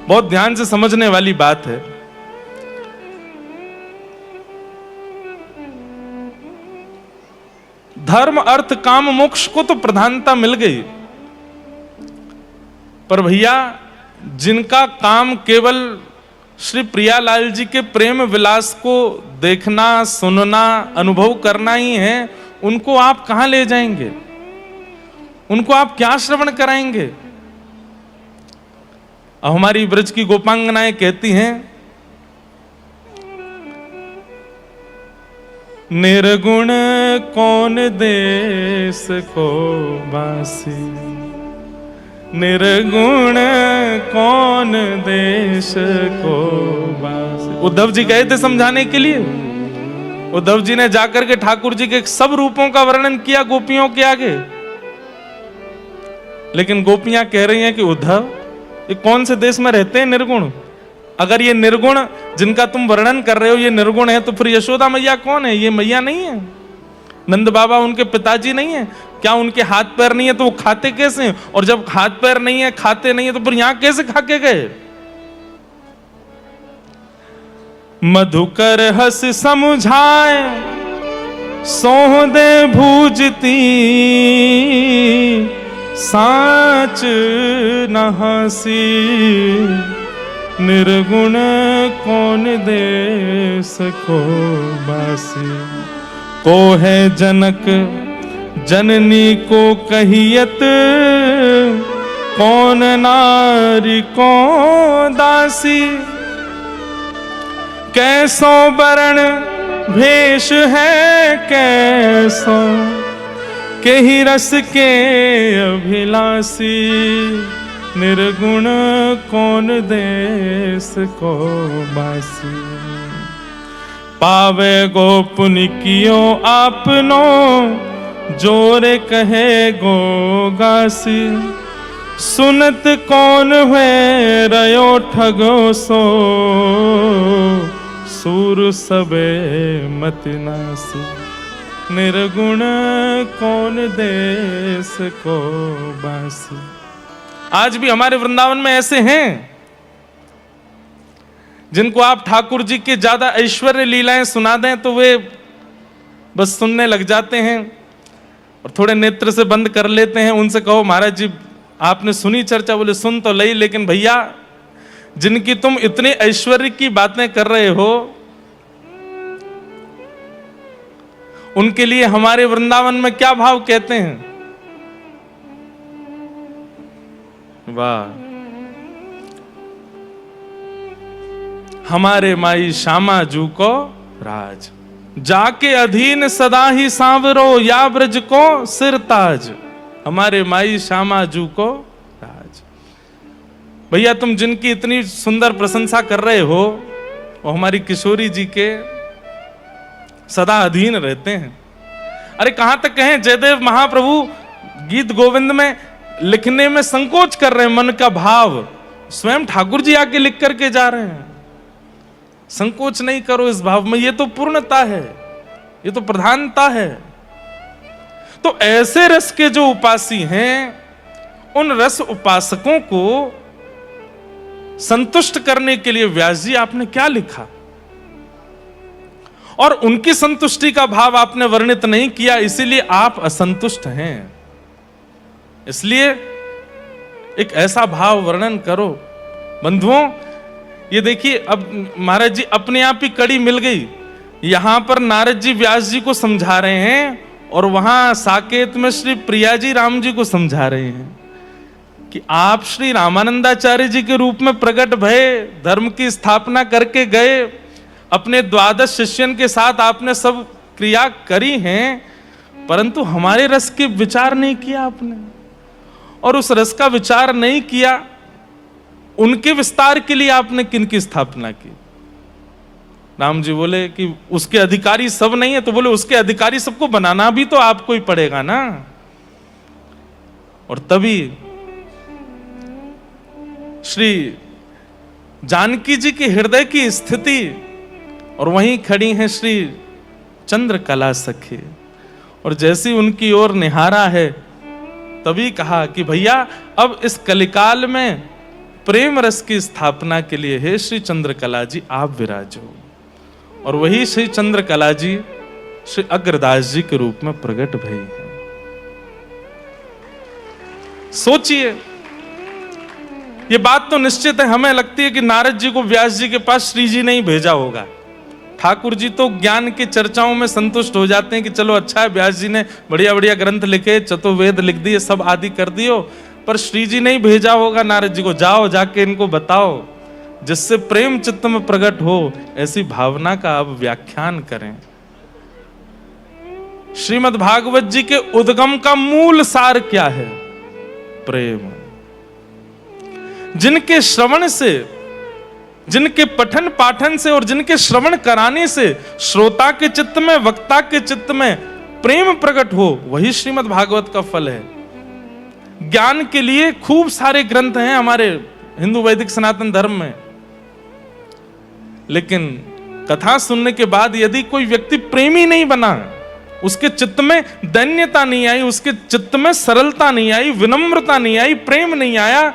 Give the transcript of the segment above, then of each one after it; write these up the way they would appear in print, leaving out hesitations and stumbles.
बहुत ध्यान से समझने वाली बात है। धर्म अर्थ काम मोक्ष को तो प्रधानता मिल गई, पर भैया जिनका काम केवल श्री प्रियालाल जी के प्रेम विलास को देखना, सुनना, अनुभव करना ही है, उनको आप कहां ले जाएंगे? उनको आप क्या श्रवण कराएंगे? अब हमारी ब्रज की गोपांगनाएं कहती हैं, निर्गुण कौन देश को बासी, निर्गुण कौन देश को बासी। उद्धव जी गए थे समझाने के लिए। उद्धव जी ने जाकर के ठाकुर जी के सब रूपों का वर्णन किया गोपियों के आगे, लेकिन गोपियां कह रही हैं कि उद्धव ये कौन से देश में रहते हैं निर्गुण? अगर ये निर्गुण जिनका तुम वर्णन कर रहे हो ये निर्गुण है, तो फिर यशोदा मैया कौन है? ये मैया नहीं है? नंद बाबा उनके पिताजी नहीं है? क्या उनके हाथ पैर नहीं है तो वो खाते कैसे हैं? और जब हाथ पैर नहीं है, खाते नहीं है, तो फिर यहां कैसे खा के गए? मधुकर हस समझाए सोह दे भूजती, साच न हसी, निर्गुण कौन देश को बासी। को है जनक जननी को कहियत, कौन नारी कौन दासी। कैसो वरण भेष है कैसो, के ही रस के अभिलाषी, निर्गुण कौन देश को बासी। पावे गोपुन कियो आपनो, जोरे कहे गो गासी। सुनत कौन हुए रयो ठगो सो, सूर सबे मत नासी। निर्गुण कौन देश को बासी। आज भी हमारे वृंदावन में ऐसे हैं जिनको आप ठाकुर जी के ज्यादा ऐश्वर्य लीलाएं सुना दें तो वे बस सुनने लग जाते हैं और थोड़े नेत्र से बंद कर लेते हैं। उनसे कहो महाराज जी आपने सुनी चर्चा? बोले सुन तो लई, लेकिन भैया जिनकी तुम इतने ऐश्वर्य की बातें कर रहे हो उनके लिए हमारे वृंदावन में क्या भाव कहते हैं? वाह, हमारे माई श्यामा जू को राज, जाके अधीन सदा ही सांवरो, या ब्रज को सिर ताज। हमारे माई श्यामा जू को राज। भैया तुम जिनकी इतनी सुंदर प्रशंसा कर रहे हो वो हमारी किशोरी जी के सदा अधीन रहते हैं। अरे कहां तक कहें, जयदेव महाप्रभु गीत गोविंद में लिखने में संकोच कर रहे हैं, मन का भाव स्वयं ठाकुर जी आके लिख करके जा रहे हैं। संकोच नहीं करो इस भाव में, ये तो पूर्णता है, ये तो प्रधानता है। तो ऐसे रस के जो उपासी हैं, उन रस उपासकों को संतुष्ट करने के लिए व्यास जी आपने क्या लिखा, और उनकी संतुष्टि का भाव आपने वर्णित नहीं किया, इसीलिए आप असंतुष्ट हैं। इसलिए एक ऐसा भाव वर्णन करो। बंधुओं ये देखिए, अब महाराज जी अपने आप ही कड़ी मिल गई। यहां पर नारद जी व्यास जी को समझा रहे हैं और वहां साकेत में श्री प्रिया जी राम जी को समझा रहे हैं कि आप श्री रामानंदाचार्य जी के रूप में प्रकट भये, धर्म की स्थापना करके गए, अपने 12 शिष्यन के साथ आपने सब क्रिया करी हैं, परंतु हमारे रस के विचार नहीं किया आपने। और उस रस का विचार नहीं किया, उनके विस्तार के लिए आपने किनकी स्थापना की? राम जी बोले कि उसके अधिकारी सब नहीं है, तो बोले उसके अधिकारी सबको बनाना भी तो आपको ही पड़ेगा ना। और तभी श्री जानकी जी के हृदय की स्थिति, और वहीं खड़ी हैं श्री चंद्रकला सखी, और जैसी उनकी ओर निहारा है तभी कहा कि भैया अब इस कलिकाल में प्रेम रस की स्थापना के लिए हे श्री चंद्रकला जी आप विराजो। और वही श्री चंद्रकला जी श्री अग्रदास जी के रूप में प्रकट भई हैं। सोचिए, ये बात तो निश्चित है, हमें लगती है कि नारद जी को व्यास जी के पास श्री जी ने ही भेजा होगा। ठाकुर जी तो ज्ञान की चर्चाओं में संतुष्ट हो जाते हैं कि चलो अच्छा है, व्यास जी ने बढ़िया बढ़िया ग्रंथ लिखे, चतुर्वेद लिख दिए, सब आदि कर दियो, पर श्री जी ने ही भेजा होगा नारद जी को, जाओ जाके इनको बताओ, जिससे प्रेम चित्त में प्रकट हो, ऐसी भावना का अब व्याख्यान करें। श्रीमद् भागवत जी के उद्गम का मूल सार क्या है? प्रेम। जिनके श्रवण से, जिनके पठन पाठन से और जिनके श्रवण कराने से श्रोता के चित्त में, वक्ता के चित्त में प्रेम प्रकट हो, वही श्रीमद् भागवत का फल है। ज्ञान के लिए खूब सारे ग्रंथ हैं हमारे हिंदू वैदिक सनातन धर्म में, लेकिन कथा सुनने के बाद यदि कोई व्यक्ति प्रेमी नहीं बना, उसके चित्त में दैन्यता नहीं आई, उसके चित्त में सरलता नहीं आई, विनम्रता नहीं आई, प्रेम नहीं आया,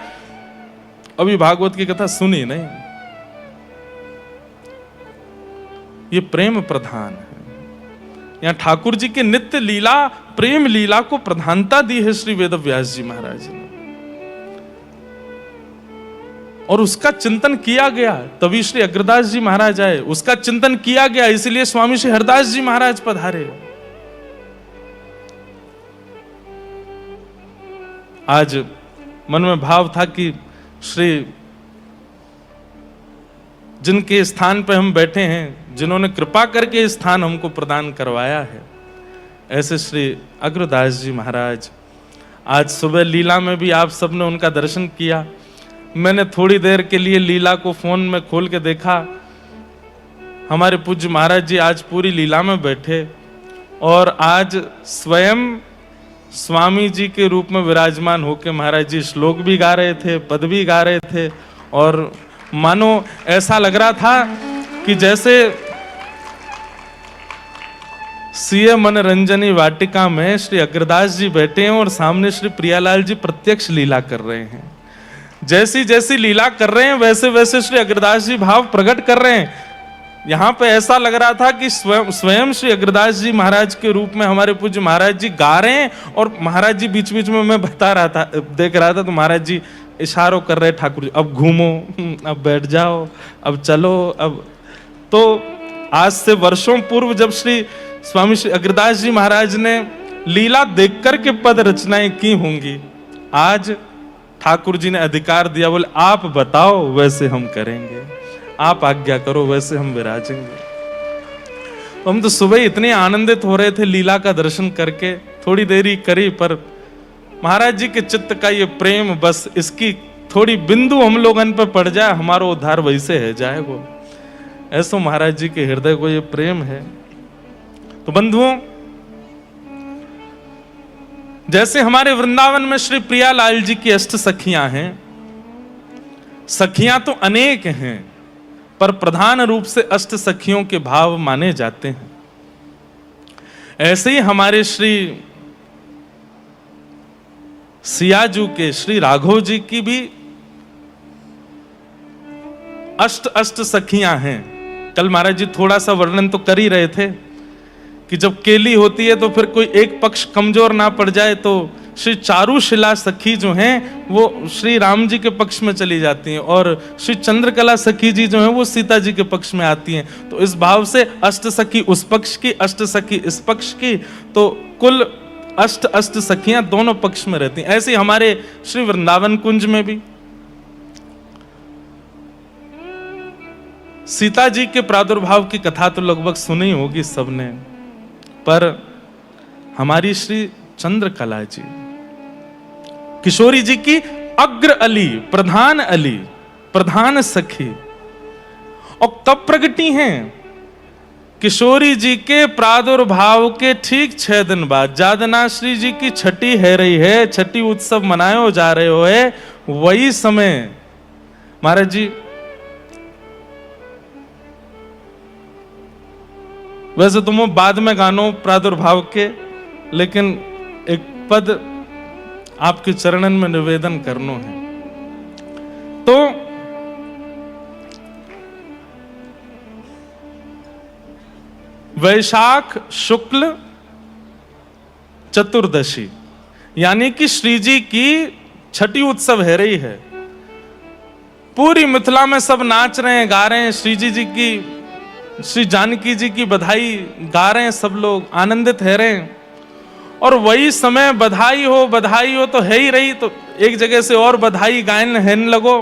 अभी भागवत की कथा सुनी नहीं। ये प्रेम प्रधान है। यहां ठाकुर जी के नित्य लीला, प्रेम लीला को प्रधानता दी है श्री वेद व्यास जी महाराज ने, और उसका चिंतन किया गया, तभी श्री अग्रदास जी महाराज आए, उसका चिंतन किया गया, इसलिए स्वामी श्री हरदास जी महाराज पधारे। आज मन में भाव था कि श्री जिनके स्थान पर हम बैठे हैं, जिन्होंने कृपा करके स्थान हमको प्रदान करवाया है, ऐसे श्री अग्रदास जी महाराज, आज सुबह लीला में भी आप सबने उनका दर्शन किया। मैंने थोड़ी देर के लिए लीला को फोन में खोल के देखा, हमारे पूज्य महाराज जी आज पूरी लीला में बैठे और आज स्वयं स्वामी जी के रूप में विराजमान होकर महाराज जी श्लोक भी गा रहे थे, पद भी गा रहे थे, और मानो ऐसा लग रहा था कि जैसे सीए मनोरंजनी वाटिका में श्री अग्रदास जी बैठे हैं और सामने श्री प्रियालाल जी प्रत्यक्ष लीला कर रहे हैं। जैसी जैसी लीला कर रहे हैं वैसे वैसे श्री अग्रदास जी भाव प्रकट कर रहे हैं। यहां पे ऐसा लग रहा था कि स्वयं श्री अग्रदास जी महाराज के रूप में हमारे पूज्य महाराज जी गा रहे हैं, और महाराज जी बीच बीच में मैं बता रहा था, देख रहा था, तो महाराज जी इशारों कर रहे, ठाकुर जी अब घूमो, अब बैठ जाओ, अब चलो। अब तो आज से वर्षों पूर्व जब श्री स्वामी श्री अग्रदास जी महाराज ने लीला देख करके पद रचनाएं की होंगी, आज ठाकुर जी ने अधिकार दिया, बोले आप बताओ वैसे हम करेंगे, आप आज्ञा करो वैसे हम विराजेंगे। तो हम तो सुबह इतने आनंदित हो रहे थे लीला का दर्शन करके, थोड़ी देरी करी, पर महाराज जी के चित्त का ये प्रेम, बस इसकी थोड़ी बिंदु हम लोगन पे पड़ जाए, हमारा उद्धार वैसे है जाए वो। ऐसो महाराज जी के हृदय को ये प्रेम है। तो बंधुओं, जैसे हमारे वृंदावन में श्री प्रियालाल जी की अष्ट सखियां हैं, सखियां तो अनेक हैं, पर प्रधान रूप से अष्ट सखियों के भाव माने जाते हैं। ऐसे ही हमारे श्री सियाजू के श्री राघव जी की भी अष्ट सखियां हैं। कल महाराज जी थोड़ा सा वर्णन तो कर ही रहे थे कि जब केली होती है तो फिर कोई एक पक्ष कमजोर ना पड़ जाए, तो श्री चारुशिला सखी जो हैं वो श्री राम जी के पक्ष में चली जाती हैं, और श्री चंद्रकला सखी जी जो हैं वो सीता जी के पक्ष में आती हैं। तो इस भाव से अष्ट सखी उस पक्ष की, अष्ट सखी इस पक्ष की, तो कुल अष्ट सखियां दोनों पक्ष में रहती हैं। ऐसे हमारे श्री वृंदावन कुंज में भी सीता जी के प्रादुर्भाव की कथा तो लगभग सुनी होगी सबने, पर हमारी श्री चंद्रकला जी, किशोरी जी की अग्र अली, प्रधान सखी, और कब प्रगटी हैं? किशोरी जी के प्रादुर्भाव के ठीक 6 दिन बाद, जादना श्री जी की छठी है रही है, छठी उत्सव मनायो जा रहे हो है, वही समय महाराज जी, वैसे तुम बाद में गानो प्रादुर्भाव के, लेकिन एक पद आपके चरणन में निवेदन करनो है। तो वैशाख शुक्ल चतुर्दशी, यानी कि श्री जी की छठी उत्सव है रही है। पूरी मिथिला में सब नाच रहे हैं, गा रहे हैं, श्री जानकी जी की बधाई गा रहे हैं, सब लोग आनंदित है रहे हैं। और वही समय बधाई हो तो है ही रही, तो एक जगह से और बधाई गायन हेन लगो,